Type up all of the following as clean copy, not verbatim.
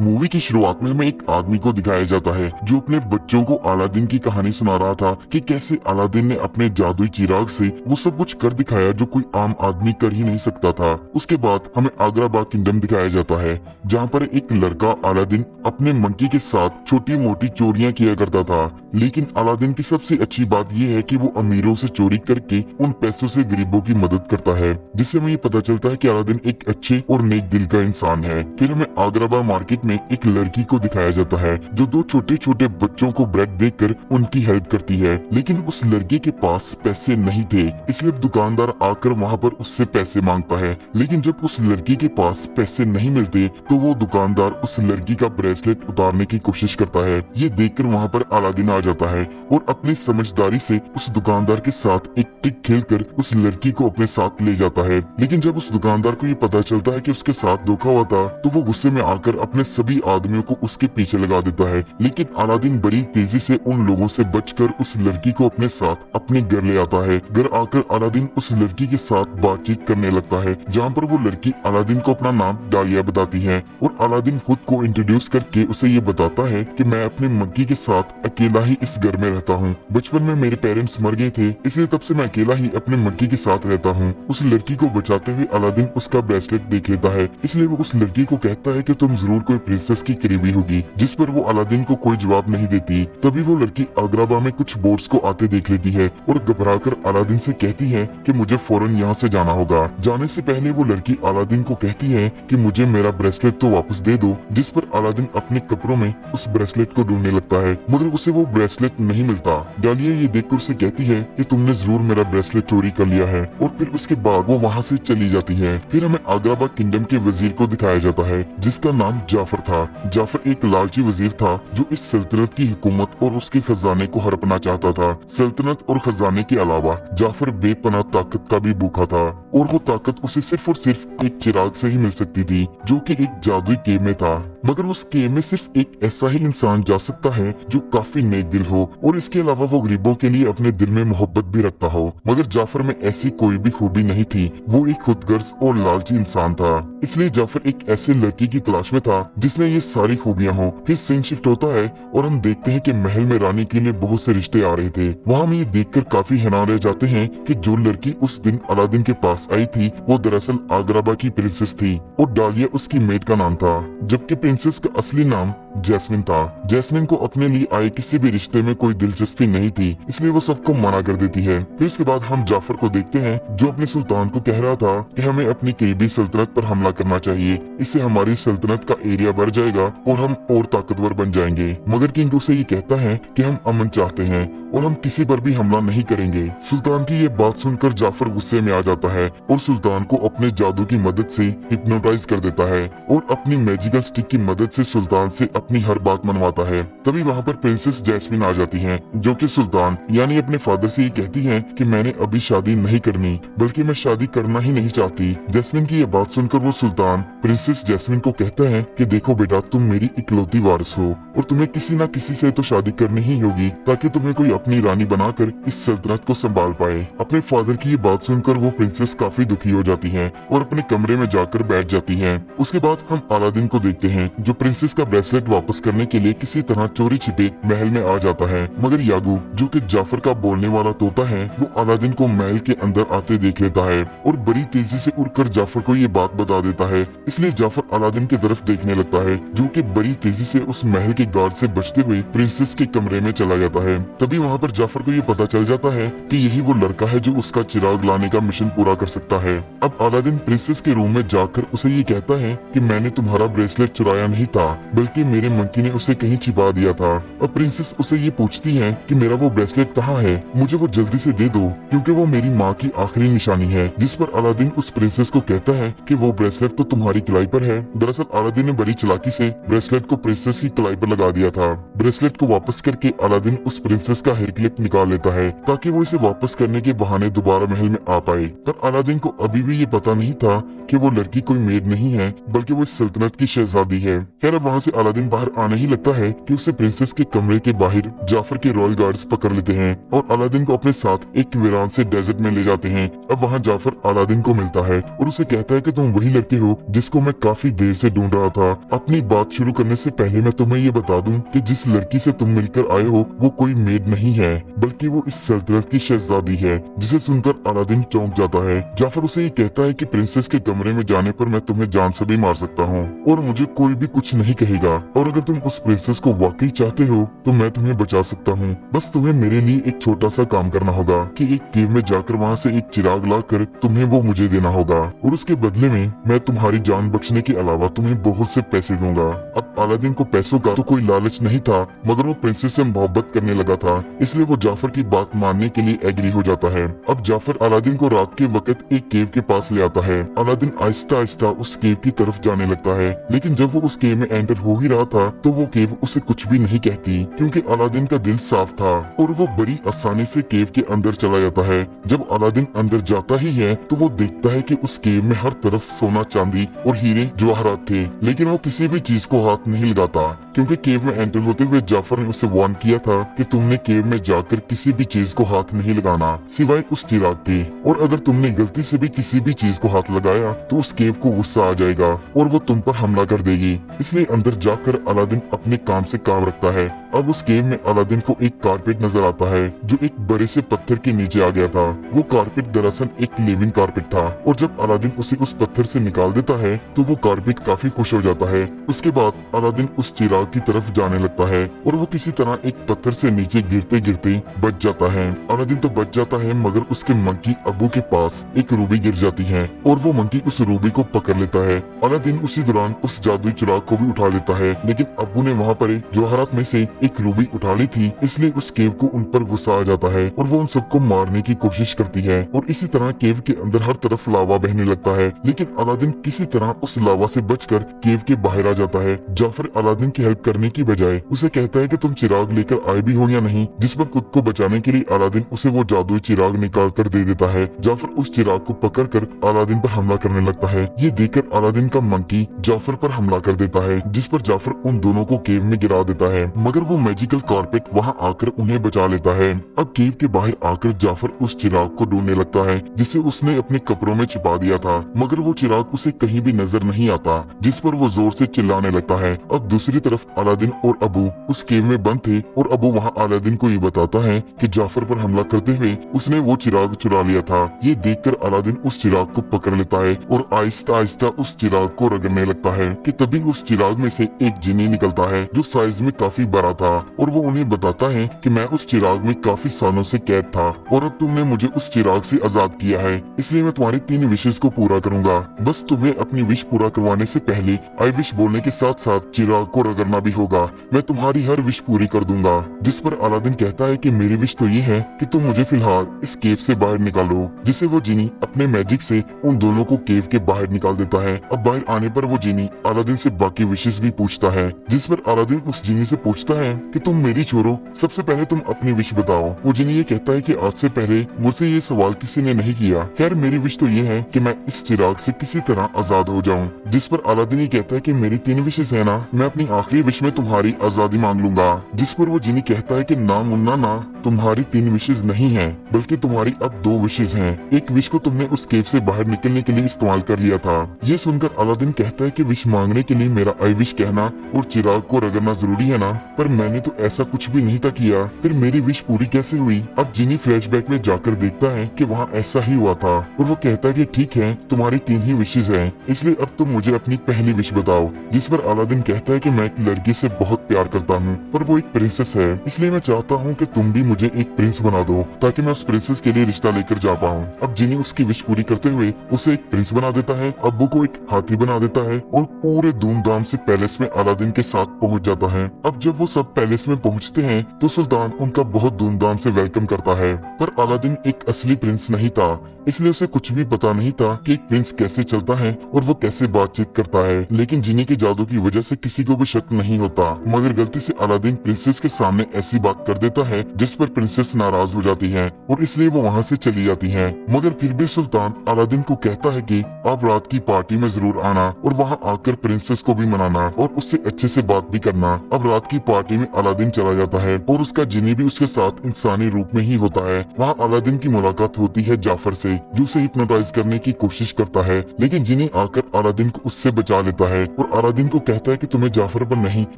Movie की शुरुआत में हमें एक आदमी को दिखाया जाता है जो अपने बच्चों को अलादीन की कहानी सुना रहा था कि कैसे अलादीन ने अपने जादुई चिराग से वो सब कुछ कर दिखाया जो कोई आम आदमी कर ही नहीं सकता था। उसके बाद हमें आगरा बाग किंगडम दिखाया जाता है जहाँ पर एक लड़का अलादीन अपने मंकी के साथ छोटी मोटी चोरियां किया करता था। लेकिन अलादीन की सबसे अच्छी बात यह है कि वो अमीरों से चोरी करके उन पैसों से गरीबों की मदद करता है, जिससे हमें ये पता चलता है कि अलादीन एक अच्छे और नेक दिल का इंसान है। फिर हमें आगरा बाग मार्केट में एक लड़की को दिखाया जाता है जो दो छोटे छोटे बच्चों को ब्रेड देकर उनकी हेल्प करती है, लेकिन उस लड़की के पास पैसे नहीं थे, इसलिए दुकानदार आकर वहाँ पर उससे पैसे मांगता है। लेकिन जब उस लड़की के पास पैसे नहीं मिलते तो वो दुकानदार उस लड़की का ब्रेसलेट उतारने की कोशिश करता है। ये देखकर वहाँ पर अलादीन आ जाता है और अपनी समझदारी से उस दुकानदार के साथ एक ट्रिक खेलकर उस लड़की को अपने साथ ले जाता है। लेकिन जब उस दुकानदार को ये पता चलता है कि उसके साथ धोखा हुआ था तो वो गुस्से में आकर अपने सभी आदमियों को उसके पीछे लगा देता है। लेकिन अलादीन बड़ी तेजी से उन लोगों से बचकर उस लड़की को अपने साथ अपने घर ले आता है। घर आकर अलादीन उस लड़की के साथ बातचीत करने लगता है, जहाँ पर वो लड़की अलादीन को अपना नाम डालिया बताती है और अलादीन खुद को इंट्रोड्यूस करके उसे ये बताता है कि मैं अपने मंकी के साथ अकेला ही इस घर में रहता हूँ। बचपन में मेरे पेरेंट्स मर गए थे, इसलिए तब से मैं अकेला ही अपने मंकी के साथ रहता हूँ। उस लड़की को बचाते हुए अलादीन उसका ब्रेसलेट देख लेता है, इसलिए वो उस लड़की को कहता है कि तुम जरूर कोई प्रिंसेस की करीबी होगी, जिस पर वो अलादीन को कोई जवाब नहीं देती। तभी वो लड़की आगराबा में कुछ बोट्स को आते देख लेती है और घबराकर अलादीन से कहती है कि मुझे फौरन यहाँ से जाना होगा। जाने से पहले वो लड़की अलादीन को कहती है कि मुझे मेरा ब्रेसलेट तो वापस दे दो, जिस पर अलादीन अपने कपड़ों में उस ब्रेसलेट को ढूंढने लगता है, मगर उसे वो ब्रेसलेट नहीं मिलता। डालिया ये देखकर उसे कहती है कि तुमने जरूर मेरा ब्रेसलेट चोरी कर लिया है, और फिर उसके बाद वो वहाँ से चली जाती है। फिर हमें आगराबाग किंगडम के वजीर को दिखाया जाता है जिसका नाम जाफर था। जाफर एक लालची वजीर था जो इस सल्तनत की हुकूमत और उसके खजाने को हड़पना चाहता था। सल्तनत और खजाने के अलावा जाफर बेपनाह ताकत का भी भूखा था, और वो ताकत उसे सिर्फ और सिर्फ एक चिराग से ही मिल सकती थी जो कि एक जादुई केव में था। मगर उस केव में सिर्फ एक ऐसा ही इंसान जा सकता है जो काफी नेक दिल हो और इसके अलावा वो गरीबों के लिए अपने दिल में मोहब्बत भी रखता हो। मगर जाफर में ऐसी कोई भी खूबी नहीं थी, वो एक खुदगर्ज और लालची इंसान था। इसलिए जाफर एक ऐसे लड़की की तलाश में था जिसमें ये सारी खूबियां हो। फिर सीन शिफ्ट होता है और हम देखते हैं कि महल में रानी के लिए बहुत से रिश्ते आ रहे थे। वहाँ हम ये देखकर काफी हैरान रह जाते हैं कि जो लड़की उस दिन अलादीन के पास आई थी वो दरअसल आगराबा की प्रिंसेस थी और डालिया उसकी मेड का नाम था, जबकि प्रिंसेस का असली नाम जैस्मिन था। जैस्मिन को अपने लिए आए किसी भी रिश्ते में कोई दिलचस्पी नहीं थी, इसलिए वो सबको मना कर देती है। फिर उसके बाद हम जाफर को देखते हैं जो अपने सुल्तान को कह रहा था कि हमें अपनी करीबी सल्तनत पर हमला करना चाहिए, इससे हमारी सल्तनत का एरिया बढ़ जाएगा और हम और ताकतवर बन जाएंगे। मगर किंग उसे ये कहता है कि हम अमन चाहते हैं और हम किसी पर भी हमला नहीं करेंगे। सुल्तान की ये बात सुनकर जाफर गुस्से में आ जाता है और सुल्तान को अपने जादू की मदद से हिप्नोटाइज कर देता है और अपनी मैजिकल स्टिक की मदद से सुल्तान से अपनी हर बात मनवाता है। तभी वहाँ पर प्रिंसेस जैस्मिन आ जाती है जो कि सुल्तान यानी अपने फादर से ये कहती है कि मैंने अभी शादी नहीं करनी, बल्कि मैं शादी करना ही नहीं चाहती। जैस्मिन की ये बात सुनकर वो सुल्तान प्रिंसेस जैस्मिन को कहता है कि देखो बेटा, तुम मेरी इकलौती वारिस हो और तुम्हें किसी न किसी से तो शादी करनी ही होगी ताकि तुम्हें कोई अपनी रानी बनाकर इस सल्तनत को संभाल पाए। अपने फादर की ये बात सुनकर वो प्रिंसेस काफी दुखी हो जाती है और अपने कमरे में जाकर बैठ जाती है। उसके बाद हम अलादीन को देखते हैं जो प्रिंसेस का ब्रेसलेट वापस करने के लिए किसी तरह चोरी छिपे महल में आ जाता है, मगर यागूब जो कि जाफर का बोलने वाला तोता है वो अलादीन को महल के अंदर आते देख लेता है और बड़ी तेजी से उड़कर जाफर को ये बात बता देता है। इसलिए जाफर अलादीन की तरफ देखने लगता है जो कि बड़ी तेजी से उस महल के गार्ड से बचते हुए प्रिंसेस के कमरे में चला जाता है। तभी वहाँ पर जाफर को ये पता चल जाता है कि यही वो लड़का है जो उसका चिराग लाने का मिशन पूरा कर सकता है। अब अलादीन प्रिंसेस के रूम में जाकर उसे ये कहता है कि मैंने तुम्हारा ब्रेसलेट चुराया नहीं था, बल्कि मेरे मंकी ने उसे कहीं छिपा दिया था। अब प्रिंसेस उसे ये पूछती है कि मेरा वो ब्रेसलेट कहाँ है, मुझे वो जल्दी से दे दो क्योंकि वो मेरी माँ की आखिरी निशानी है। जिस पर अलादीन उस प्रिंसेस को कहता है कि वो ब्रेसलेट तो तुम्हारी कलाई पर है। दरअसल अलादीन ने बड़ी चालाकी से ब्रेसलेट को प्रिंसेस की कलाई पर लगा दिया था। ब्रेसलेट को वापस करके अलादीन उस प्रिंसेस का हेयर क्लिप निकाल लेता है ताकि वो इसे वापस करने के बहाने दोबारा महल में आ पाए। पर अलादीन को अभी भी ये पता नहीं था कि वो लड़की कोई मेड नहीं है बल्कि वो इस सल्तनत की शहजादी है। खैर अब वहाँ से अलादीन बाहर आने ही लगता है कि उसे प्रिंसेस के कमरे के बाहर जाफर के रॉयल गार्ड्स पकड़ लेते हैं और अलादीन को अपने साथ एक वीरान से डेजर्ट में ले जाते हैं। अब वहाँ जाफर अलादीन को मिलता है और उसे कहता है कि तुम वही लड़के हो जिसको मैं काफी देर से ढूंढ रहा था। अपनी बात शुरू करने से पहले मैं तुम्हें ये बता दूं कि जिस लड़की से तुम मिलकर आए हो वो कोई मेड नहीं है, बल्कि वो इस सल्तनत की शहजादी है। जिसे सुनकर अलादीन चौंक जाता है। जाफर उसे ये कहता है कि प्रिंसेस के कमरे में जाने पर मैं तुम्हें जान से भी मार सकता हूँ और मुझे कोई भी कुछ नहीं कहेगा, और अगर तुम उस प्रिंसेस को वाकई चाहते हो तो मैं तुम्हें बचा सकता हूँ। बस तुम्हें मेरे लिए एक छोटा सा काम करना होगा कि एक केव में जाकर वहाँ से एक चिराग लाकर तुम्हें वो मुझे देना होगा, और उसके बदले में मैं तुम्हारी जान बख्शने के अलावा तुम्हें बहुत से पैसे दूंगा। अब अलादीन को पैसों का तो कोई लालच नहीं था, मगर वो प्रिंसेस से मोहब्बत करने लगा था, इसलिए वो जाफर की बात मानने के लिए एग्री हो जाता है। अब जाफर अलादीन को रात के वक्त एक केव के पास ले आता है। अलादीन आहिस्ता आहिस्ता उस केव की तरफ जाने लगता है, लेकिन जब वो उस केव में एंटर हो ही रहा था तो वो केव उसे कुछ भी नहीं कहती, क्योंकि अलादीन का दिल साफ था और वो बड़ी आसानी से केव के अंदर चला जाता है। जब अलादीन अंदर जाता ही है तो वो देखता है कि उस केव में हर तरफ सोना चांदी और हीरे जवाहरात थे, लेकिन वो किसी भी चीज को हाथ नहीं लगाता, क्योंकि केव में एंटर होते हुए जाफर ने उसे वार्न किया था कि तुमने केव में जाकर किसी भी चीज को हाथ नहीं लगाना सिवाय उस चिराग के, और अगर तुमने गलती से भी किसी भी चीज को हाथ लगाया तो उस केव को गुस्सा आ जाएगा और वो तुम पर हमला कर देगी। इसलिए अंदर जाकर अलादीन अपने काम से काम रखता है। अब उस केव में अलादीन को एक कारपेट नजर आता है जो एक बड़े से पत्थर के नीचे आ गया था। वो कारपेट दरअसल एक लिविंग कारपेट था, और जब अलादीन उसे उस पत्थर से निकाल देता है तो वो कारपेट काफी खुश हो जाता है। उसके बाद अलादीन उस चिराग की तरफ जाने लगता है और वो किसी तरह एक पत्थर से नीचे गिरते गिरते बच जाता है। अलादीन तो बच जाता है, मगर उसके मंकी अबू के पास एक रूबी गिर जाती है और वो मंकी उस रूबी को पकड़ लेता है। अलादीन उसी दौरान उस जादुई चिराग को भी उठा लेता है, लेकिन अबू ने वहाँ पर जवाहरात में से एक रूबी उठा ली थी, इसलिए उस केव को उन पर गुस्सा आ जाता है और वो उन सबको मारने की कोशिश करती है। और इसी तरह केव के अंदर हर तरफ लावा बहने लगता है, लेकिन अलादीन किसी तरह उस लावा से बचकर केव के बाहर आ जाता है। जाफर अलादीन की हेल्प करने की बजाय उसे कहता है कि तुम चिराग लेकर आए भी हो या नहीं, जिस पर खुद को बचाने के लिए अलादीन उसे वो जादुई चिराग निकाल कर दे देता है। जाफर उस चिराग को पकड़कर अलादीन पर हमला करने लगता है। ये देखकर अलादीन का मंकी जाफर पर हमला कर देता है, जिस पर जाफर उन दोनों को केव में गिरा देता है, मगर वो मैजिकल कारपेट वहाँ आकर उन्हें बचा लेता है। अब केव के बाहर आकर जाफर उस चिराग को ढूंढने लगता है जिसे उसने अपने कपड़ों में छिपा दिया था, मगर वो चिराग उसे कहीं भी नजर नहीं आता, जिस पर वो जोर से चिल्लाने लगता है। अब दूसरी तरफ अलादीन और अबू उस केव में बंद थे और अबू वहाँ अलादीन को ये बताता है कि जाफर पर हमला करते हुए उसने वो चिराग चुरा लिया था। ये देखकर अलादीन उस चिराग को पकड़ लेता है और आहिस्ता आहिस्ता उस चिराग को रगड़ने लगता है कि तभी उस चिराग में से एक जिनी निकलता है जो साइज में काफी बड़ा था, और वो उन्हें बताता है कि मैं उस चिराग में काफी सालों से कैद था और अब तुमने मुझे उस चिराग से आजाद किया है, इसलिए मैं तुम्हारी 3 विशेष को पूरा करूंगा। बस तुम्हें अपनी विश पूरा करवाने से पहले आई विश बोलने के साथ साथ चिराग को रगड़ना भी होगा। मैं तुम्हारी हर विश पूरी कर दूंगा। जिस पर अलादीन कहता है कि मेरी विश तो ये है कि तुम मुझे फिलहाल इस केव से बाहर निकालो, जिसे वो जिनी अपने मैजिक से उन दोनों को केव के बाहर निकाल देता है। अब बाहर आने पर वो जिनी अलादीन से बाकी विशेष भी पूछता है, जिस पर अलादीन उस जिनी से पूछता है कि तुम मेरी छोड़ो, सबसे पहले तुम अपनी विश बताओ। वो जिनी ये कहता है कि आज से पहले मुझसे ये सवाल किसी ने नहीं किया। खैर मेरी विश तो ये है कि मैं इस चिराग से किसी तरह आजाद हो जाऊं। जिस पर अलादीन ये कहता है कि मेरी 3 विशेष है ना, मैं अपनी आखिरी विश में तुम्हारी आजादी मांग लूंगा। जिस पर वो जिनी कहता है कि ना मुन्ना ना, तुम्हारी 3 विशेष नहीं है, बल्कि तुम्हारी अब 2 विशेष हैं। एक विश को तुमने उस केव से बाहर निकलने के लिए इस्तेमाल कर लिया था। ये सुनकर अलादीन कहता है कि विश मांगने के लिए मेरा आई विश कहना और चिराग को रगड़ना जरूरी है ना, पर मैंने तो ऐसा कुछ भी नहीं था किया, फिर मेरी विश पूरी कैसे हुई। अब जिनी फ्लैशबैक में जाकर देखता है कि वहाँ ऐसा ही हुआ था, और वो कहता है कि ठीक है तुम्हारी 3 ही विशेष हैं, इसलिए अब तुम मुझे अपनी पहली विश बताओ। जिस पर अलादीन कहता है कि मैं एक लड़की से बहुत प्यार करता हूँ, पर वो एक प्रिंसेस है, इसलिए मैं चाहता हूँ कि तुम भी मुझे एक प्रिंस बना दो ताकि मैं उस प्रिंसेस के लिए रिश्ता लेकर जा पाऊँ। अब जिनी उसकी विश पूरी करते हुए उसे एक प्रिंस बना देता है, अब्बू को एक हाथी बना देता है और पूरे धूमधाम से पैलेस में अलादीन के साथ पहुंच जाता है। अब जब वो सब जब पैलेस में पहुंचते हैं तो सुल्तान उनका बहुत धूमधाम से वेलकम करता है, पर अलादीन एक असली प्रिंस नहीं था, इसलिए उसे कुछ भी पता नहीं था कि एक प्रिंस कैसे चलता है और वो कैसे बातचीत करता है। लेकिन जिनी के जादू की वजह से किसी को भी शक नहीं होता, मगर गलती से अलादीन प्रिंसेस के सामने ऐसी बात कर देता है जिस पर प्रिंसेस नाराज हो जाती है और इसलिए वो वहाँ से चली जाती है। मगर फिर भी सुल्तान अलादीन को कहता है कि आप रात की पार्टी में जरूर आना और वहाँ आकर प्रिंसेस को भी मनाना और उससे अच्छे से बात भी करना। अब रात की पार्टी में अलादीन चला जाता है और उसका जिनी भी उसके साथ इंसानी रूप में ही होता है। वहाँ अलादीन की मुलाकात होती है जाफर से, जो उसे हिप्नोटाइज करने की कोशिश करता है, लेकिन जिनी आकर अलादीन को उससे बचा लेता है और अलादीन को कहता है कि तुम्हें जाफर पर नहीं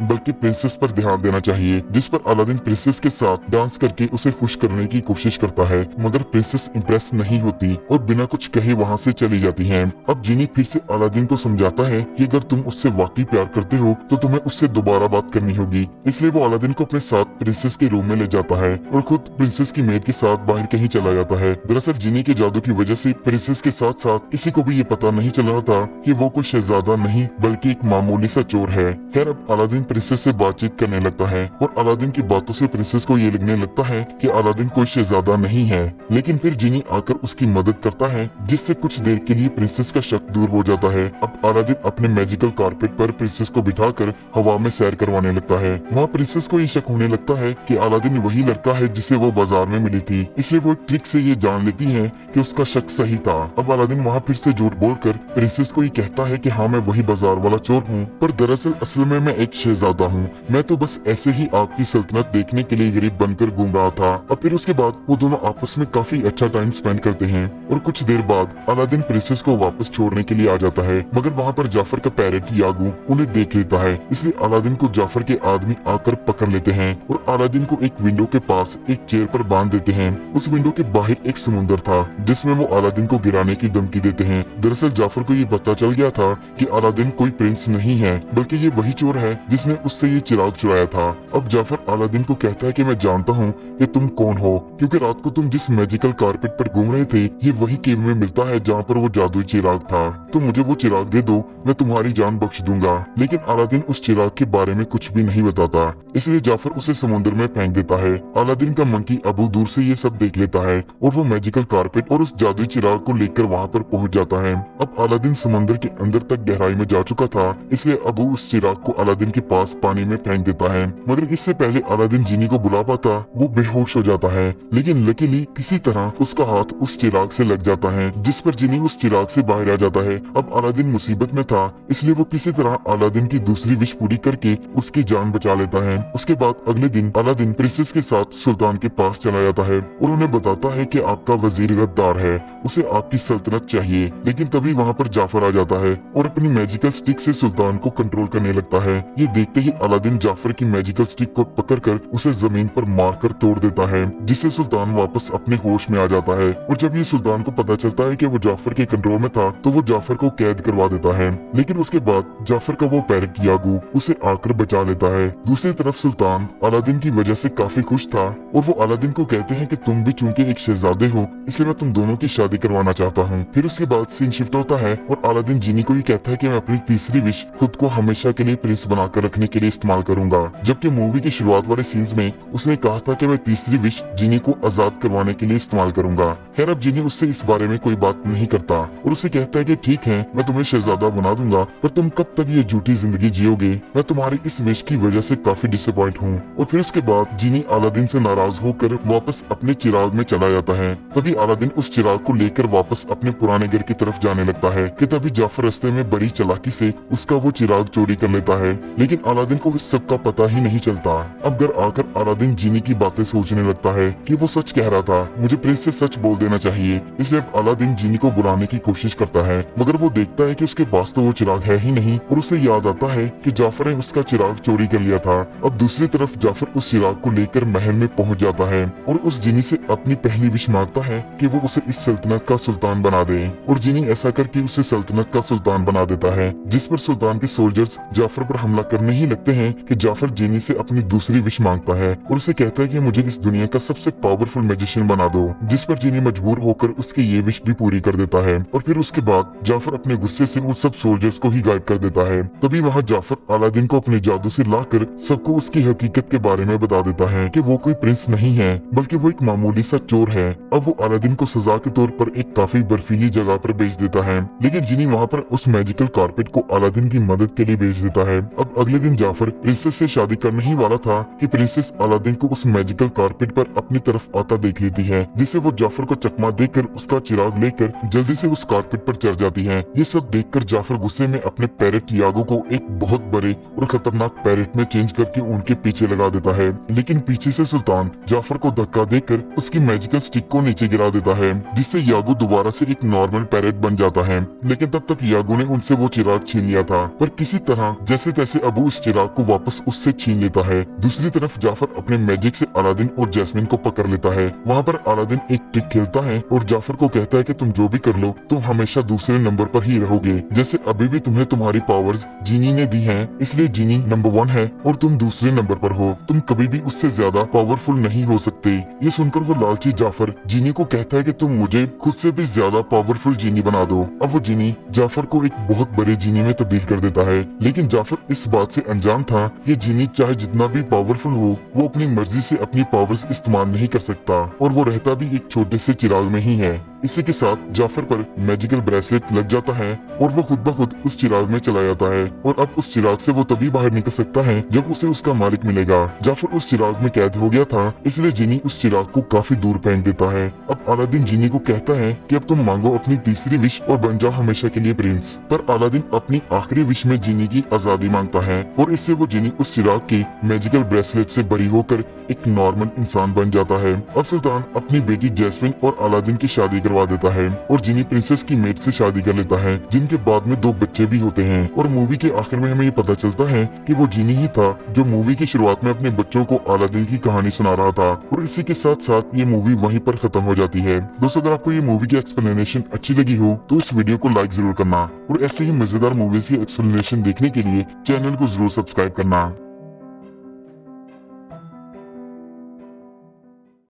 बल्कि प्रिंसेस पर ध्यान देना चाहिए, जिस पर अलादीन प्रिंसेस के साथ डांस करके उसे खुश करने की कोशिश करता है, मगर प्रिंसेस इम्प्रेस नहीं होती और बिना कुछ कहे वहाँ से चली जाती है। अब जिनी फिर से अलादीन को समझाता है कि अगर तुम उससे वाकई प्यार करते हो तो तुम्हें उससे दोबारा बात करनी होगी, इसलिए वो अलादीन को अपने साथ प्रिंसेस के रूम में ले जाता है और खुद प्रिंसेस की मेड के साथ बाहर कहीं चला जाता है। दरअसल जिनी के जादू की वजह से प्रिंसेस के साथ साथ किसी को भी ये पता नहीं चल रहा था कि वो कोई शहजादा नहीं बल्कि एक मामूली सा चोर है। खैर अब अलादीन प्रिंसेस से बातचीत करने लगता है और अलादीन की बातों से प्रिंसेस को ये लगने लगता है कि अलादीन कोई शहजादा नहीं है, लेकिन फिर जिनी आकर उसकी मदद करता है, जिससे कुछ देर के लिए प्रिंसेस का शक दूर हो जाता है। अब अलादीन अपने मैजिकल कारपेट पर प्रिंसेस को बिठाकर हवा में सैर करवाने लगता है। वहाँ प्रिंसेस को ये शक होने लगता है कि अलादीन वही लड़का है जिसे वो बाजार में मिली थी, इसलिए वो एक ट्रिक से ये जान लेती है कि उसका शक सही था। अब अलादीन वहाँ फिर से झूठ बोलकर प्रिंसेस को ये कहता है कि हाँ मैं वही बाजार वाला चोर हूँ, पर दरअसल असल में मैं एक शहजादा हूँ, मैं तो बस ऐसे ही आपकी सल्तनत देखने के लिए गरीब बनकर घूम रहा था। और फिर उसके बाद वो दोनों आपस में काफी अच्छा टाइम स्पेंड करते हैं और कुछ देर बाद अलादीन प्रिंसेस को वापस छोड़ने के लिए आ जाता है, मगर वहाँ पर जाफर का पैरेट यागू उन्हें देख लेता है, इसलिए अलादीन को जाफर के आदमी आकर पकड़ लेते हैं और अलादीन को एक विंडो के पास एक चेयर पर बांध देते हैं। उस विंडो के बाहर एक समुंदर था जिसमें वो अलादीन को गिराने की धमकी देते हैं। दरअसल जाफर को ये पता चल गया था कि अलादीन कोई प्रिंस नहीं है बल्कि ये वही चोर है जिसने उससे ये चिराग चुराया था। अब जाफर अलादीन को कहता है कि मैं जानता हूँ कि तुम कौन हो, क्योंकि रात को तुम जिस मैजिकल कारपेट पर घूम रहे थे ये वही केव में मिलता है जहाँ पर वो जादुई चिराग था, तो मुझे वो चिराग दे दो, मैं तुम्हारी जान बख्श दूंगा। लेकिन अलादीन उस चिराग के बारे में कुछ भी नहीं बताता, इसलिए जाफर उसे समुद्र में फेंक देता है। अलादीन का मंकी अबू दूर से ये सब देख लेता है और वो मैजिकल कारपेट और उस जादुई चिराग को लेकर वहाँ पर पहुँच जाता है। अब अलादीन समंदर के अंदर तक गहराई में जा चुका था, इसलिए अबू उस चिराग को अलादीन के पास पानी में फेंक देता है, मगर इससे पहले अलादीन जिनी को बुला पाता वो बेहोश हो जाता है। लेकिन लकीली किसी तरह उसका हाथ उस चिराग से लग जाता है, जिस पर जिनी उस चिराग से बाहर आ जाता है। अब अलादीन मुसीबत में था, इसलिए वो किसी तरह अलादीन की दूसरी विश पूरी करके उसकी जान बचा लेता है। उसके बाद अगले दिन अलादीन प्रिंसेस के साथ सुल्तान के पास चला जाता है और उन्हें बताता है कि आपका वजीर गद्दार है, उसे आपकी सल्तनत चाहिए। लेकिन तभी वहाँ पर जाफर आ जाता है और अपनी मैजिकल स्टिक से सुल्तान को कंट्रोल करने लगता है। ये देखते ही अलादीन जाफर की मैजिकल स्टिक को पकड़कर उसे जमीन पर मारकर तोड़ देता है, जिससे सुल्तान वापस अपने होश में आ जाता है। और जब ये सुल्तान को पता चलता है कि वो जाफर के कंट्रोल में था तो वो जाफर को कैद करवा देता है। लेकिन उसके बाद जाफर का वो पैरेट यागू उसे आकर बचा लेता है। दूसरी तरफ सुल्तान अलादीन की वजह से काफी खुश था और वो अलादीन को कहते हैं कि तुम भी चूंकि एक शहजादे हो इसलिए मैं तुम दोनों की शादी करवाना चाहता हूँ। फिर उसके बाद सीन शिफ्ट होता है और अलादीन जिनी को ये कहता है कि मैं अपनी तीसरी विश खुद को हमेशा के लिए प्रिंस बनाकर रखने के लिए इस्तेमाल करूंगा, जबकि मूवी की शुरुआत वाले सीन्स में उसने कहा था कि मैं तीसरी विश जिनी को आजाद करवाने के लिए इस्तेमाल करूंगा। खैर अब जिनी उससे इस बारे में कोई बात नहीं करता और उसे कहता है कि ठीक है मैं तुम्हें शहजादा बना दूंगा, पर तुम कब तक ये झूठी जिंदगी जियोगे, मैं तुम्हारी इस विश की वजह से काफी डिसअपॉइंट हूँ। और फिर उसके बाद जिनी अलादीन से नाराज होकर वापस अपने चिराग में चला जाता है। तभी अलादीन उस चिराग को लेकर वापस अपने पुराने घर की तरफ जाने लगता है कि तभी जाफर रास्ते में बड़ी चालाकी से उसका वो चिराग चोरी कर लेता है, लेकिन अलादीन को इस सब का पता ही नहीं चलता। अब घर आकर अलादीन जिनी की बातें सोचने लगता है कि वो सच कह रहा था, मुझे प्रिंस से सच बोल देना चाहिए। इसलिए अब अलादीन जिनी को बुलाने की कोशिश करता है, मगर वो देखता है कि उसके पास तो वो चिराग है ही नहीं और उसे याद आता है कि जाफर ने उसका चिराग चोरी कर लिया था। अब दूसरी तरफ जाफर उस चिराग को लेकर महल में पहुंच जाता है और उस जिनी से अपनी पहली विश मांगता है कि वो उसे इस सल्तनत का सुल्तान बना दे, और जिनी ऐसा करके उसे सल्तनत का सुल्तान बना देता है, जिस पर सुल्तान के सोल्जर्स जाफर पर हमला करने ही लगते हैं कि जाफर जिनी से अपनी दूसरी विश मांगता है और उसे कहता है कि मुझे इस दुनिया का सबसे पावरफुल मैजिशियन बना दो, जिस पर जिनी मजबूर होकर उसकी ये विश भी पूरी कर देता है। और फिर उसके बाद जाफर अपने गुस्से से उन सब सोल्जर्स को ही गायब कर देता है। तभी वहाँ जाफर अलादीन को अपने जादू से लाकर सबको उसकी हकीकत के बारे में बता देता है कि वो कोई प्रिंस नहीं है बल्कि वो एक मामूली सा चोर है। अब वो अलादीन को सजा के तौर पर एक काफी बर्फीली जगह पर भेज देता है, लेकिन जिनी वहाँ पर उस मैजिकल कारपेट को अलादीन की मदद के लिए भेज देता है। अब अगले दिन जाफर प्रिंसेस से शादी करने ही वाला था कि प्रिंसेस अलादीन को उस मैजिकल कारपेट पर अपनी तरफ आता देख लेती है, जिसे वो जाफर को चकमा देकर उसका चिराग लेकर जल्दी से उस कारपेट पर चढ़ जाती है। ये सब देखकर जाफर गुस्से में अपने पैरेट यागो को एक बहुत बड़े और खतरनाक पैरेट में चेंज करके उनके पीछे लगा देता है, लेकिन पीछे से सुल्तान जाफर को धक्का देकर उसकी मैजिकल स्टिक को नीचे गिरा देता है, जिससे यागो दोबारा से एक नॉर्मल पैरेट बन जाता है। लेकिन तब तक यागो ने उनसे वो चिराग छीन लिया था, पर किसी तरह जैसे तैसे अबू इस चिराग को वापस उससे छीन लेता है। दूसरी तरफ जाफर अपने मैजिक से अलादीन और जैस्मिन को पकड़ लेता है। वहाँ पर अलादीन एक ट्रिक खेलता है और जाफर को कहता है कि तुम जो भी कर लो तुम हमेशा दूसरे नंबर पर ही रहोगे, जैसे अभी भी तुम्हें तुम्हारी पावर्स जीनी ने दी हैं, इसलिए जीनी नंबर 1 है और तुम दूसरे नंबर पर हो, तुम कभी भी उससे ज्यादा पावरफुल नहीं हो सकते। ये सुनकर वो लालची जाफर जीनी को कहता है कि तुम मुझे खुद से भी ज्यादा पावरफुल जीनी बना दो। अब वो जीनी जाफर को एक बहुत बड़े जीनी में तब्दील कर देता है, लेकिन जाफर इस बात से अनजान था कि जीनी चाहे जितना भी पावरफुल हो वो अपनी मर्जी से अपनी पावर्स इस्तेमाल नहीं कर सकता और वो रहता भी एक छोटे से चिराग में ही है। इसी के साथ जाफर पर मैजिकल ब्रेसलेट लग जाता है और वो खुद ब खुद उस चिराग में चला जाता है और अब उस चिराग से वो तभी बाहर निकल सकता है जब उसे उसका मालिक मिलेगा। जाफर उस चिराग में कैद हो गया था, इसलिए जिनी उस चिराग को काफी दूर फेंक देता है। अब अलादीन जिनी को कहता है कि अब तुम मांगो अपनी तीसरी विश और बन जाओ हमेशा के लिए प्रिंस, पर अलादीन अपनी आखिरी विश में जिनी की आजादी मांगता है और इससे वो जिनी उस चिराग के मैजिकल ब्रेसलेट से बरी होकर एक नॉर्मल इंसान बन जाता है। अब सुल्तान अपनी बेटी जैस्मिन और अलादीन की शादी करवा देता है और जिनी प्रिंसेस की मेट से शादी कर लेता है, जिनके बाद में 2 बच्चे भी होते हैं। और मूवी के आखिर में हमें ये पता चलता है कि वो जिनी ही था जो मूवी की शुरुआत में अपने बच्चों को अलादीन की कहानी सुना रहा था। और इसी के साथ साथ ये मूवी वहीं पर खत्म हो जाती है। दोस्तों, अगर आपको ये मूवी की एक्सप्लेनेशन अच्छी लगी हो तो इस वीडियो को लाइक जरूर करना और ऐसे ही मजेदार मूवीज की एक्सप्लेनेशन देखने के लिए चैनल को जरूर सब्सक्राइब करना।